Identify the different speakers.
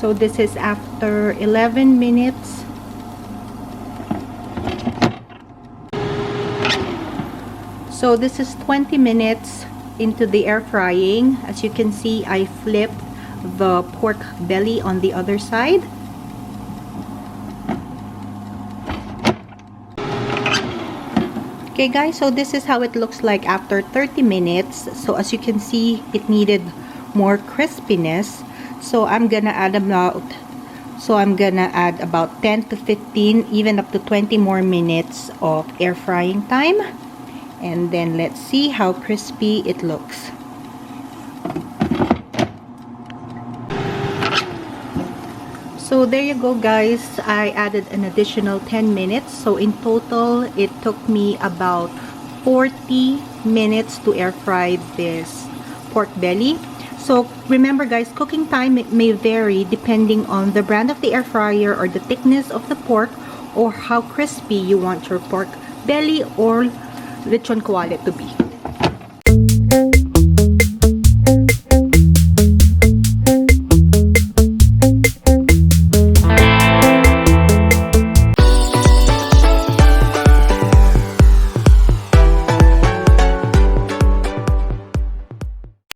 Speaker 1: So this is after 11 minutes. So this is 20 minutes into the air frying. As you can see, I flipped the pork belly on the other side. Okay guys, so this is how it looks like after 30 minutes. So as you can see, it needed more crispiness. So I'm gonna add about 10 to 15, even up to 20 more minutes of air frying time. And then let's see how crispy it looks. So there you go guys, I added an additional 10 minutes. So in total, it took me about 40 minutes to air fry this pork belly. So remember guys, cooking time may vary depending on the brand of the air fryer or the thickness of the pork or how crispy you want your pork belly or lechon kawali to be.